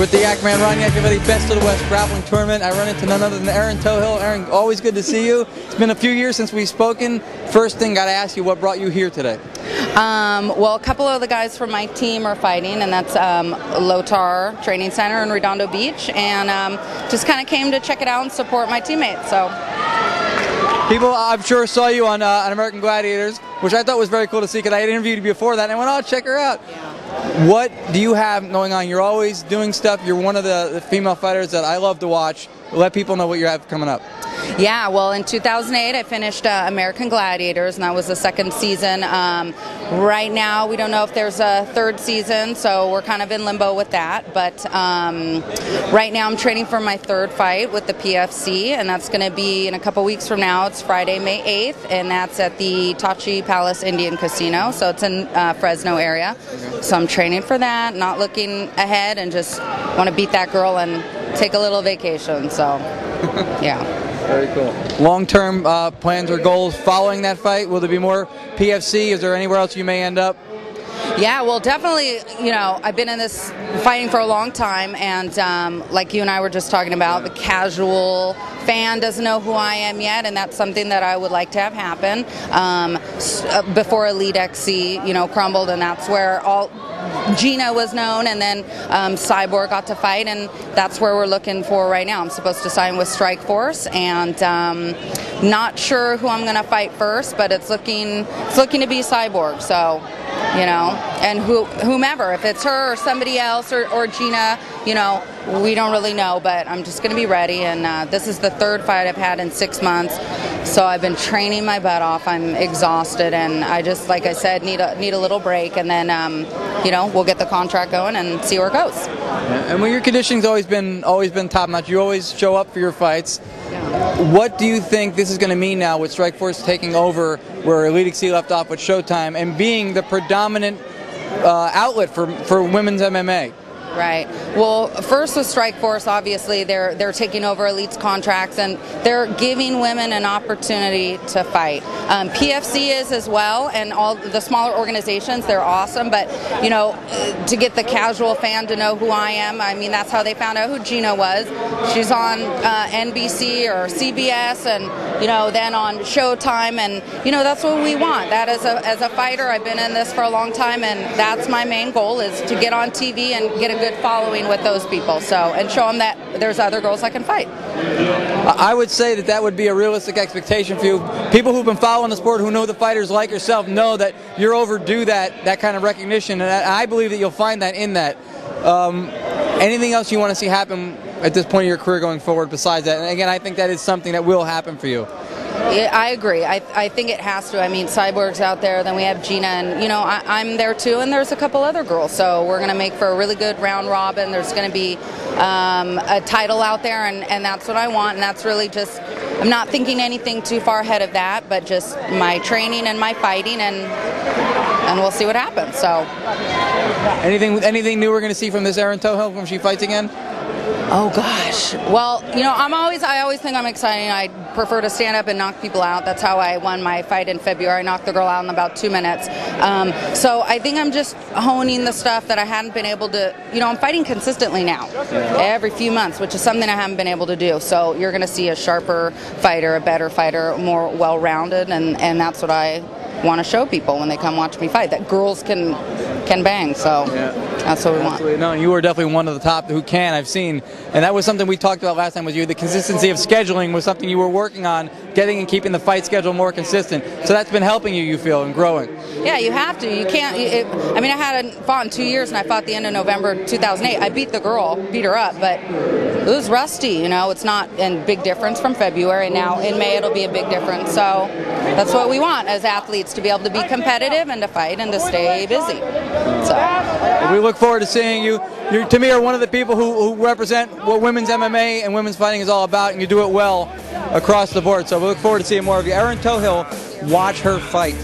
with the YACMAN Ron Best of the West Grappling Tournament. I run into none other than Erin Toughill. Erin, always good to see you. It's been a few years since we've spoken. First thing, got to ask you, what brought you here today? Well, a couple of the guys from my team are fighting, and that's Lotar Training Center in Redondo Beach, and just kind of came to check it out and support my teammates. So. People, I'm sure, saw you on American Gladiators, which I thought was very cool to see because I had interviewed you before that, and I went, oh, check her out. Yeah. What do you have going on? You're always doing stuff. You're one of the female fighters that I love to watch. Let people know what you have coming up. Yeah, well, in 2008, I finished American Gladiators, and that was the second season. Right now, we don't know if there's a third season, so we're kind of in limbo with that. But right now, I'm training for my third fight with the PFC, and that's going to be in a couple weeks from now. It's Friday, May 8th, and that's at the Tachi Palace Indian Casino, so it's in Fresno area. Okay. So I'm training for that, not looking ahead, and just want to beat that girl and take a little vacation. So, yeah. Very cool. Long-term plans or goals following that fight? Will there be more PFC? Is there anywhere else you may end up? Yeah, well, definitely, you know, I've been in this fighting for a long time, and like you and I were just talking about, the casual fan doesn't know who I am yet, and that's something that I would like to have happen before Elite XC, you know, crumbled, and that's where all Gina was known, and then Cyborg got to fight, and that's where we're looking for right now. I'm supposed to sign with Strikeforce, and not sure who I'm going to fight first, but it's looking to be Cyborg. So, you know, and whomever, if it's her or somebody else or Gina, you know, we don't really know, but I'm just going to be ready, and this is the third fight I've had in 6 months, so I've been training my butt off. I'm exhausted, and I just, like I said, need a little break, and then, you know, we'll get the contract going and see where it goes. Yeah, and when your conditioning's always been top-notch, you always show up for your fights. Yeah. What do you think this is going to mean now with Strikeforce taking over where Elite XC left off with Showtime and being the predominant outlet for women's MMA? Right. Well, first with Strikeforce, obviously they're taking over Elite's contracts, and they're giving women an opportunity to fight. PFC is as well, and all the smaller organizations, they're awesome. But you know, to get the casual fan to know who I am, I mean, that's how they found out who Gina was. She's on NBC or CBS, and you know, then on Showtime, and you know, that's what we want. That as a fighter, I've been in this for a long time, and that's my main goal, is to get on TV and get a good following with those people, so, and show them that there's other girls that can fight. I would say that would be a realistic expectation for you. People who've been following the sport, who know the fighters like yourself, know that you're overdue that kind of recognition, and I believe that you'll find that in that. Anything else you want to see happen at this point in your career going forward besides that? And again, I think that is something that will happen for you. Yeah, I agree. I think it has to. I mean, Cyborg's out there, then we have Gina, and you know, I'm there too, and there's a couple other girls, so we're going to make for a really good round robin. There's going to be a title out there, and that's what I want, and that's really just, I'm not thinking anything too far ahead of that, but just my training and my fighting, and we'll see what happens. So, anything new we're going to see from this Erin Toughill when she fights again? Oh gosh. Well, you know, I always think I'm exciting. I prefer to stand up and knock people out. That's how I won my fight in February. I knocked the girl out in about 2 minutes. So I think I'm just honing the stuff that I hadn't been able to, you know, I'm fighting consistently now, every few months, which is something I haven't been able to do. So you're going to see a sharper fighter, a better fighter, more well-rounded, and that's what I want to show people when they come watch me fight, that girls can bang. So yeah, that's what we want. No, you are definitely one of the top who can, I've seen, and that was something we talked about last time with you. The consistency of scheduling was something you were working on, getting and keeping the fight schedule more consistent. So that's been helping you feel, and growing. Yeah, you have to. You can't. I mean, I hadn't fought in 2 years, and I fought the end of November 2008. I beat the girl, beat her up, but it was rusty. You know, it's not a big difference from February. Now in May it'll be a big difference. So that's what we want as athletes, to be able to be competitive and to fight and to stay busy. So we look forward to seeing you. You, to me, are one of the people who represent what women's MMA and women's fighting is all about, and you do it well across the board. So we look forward to seeing more of you. Erin Toughill, watch her fight.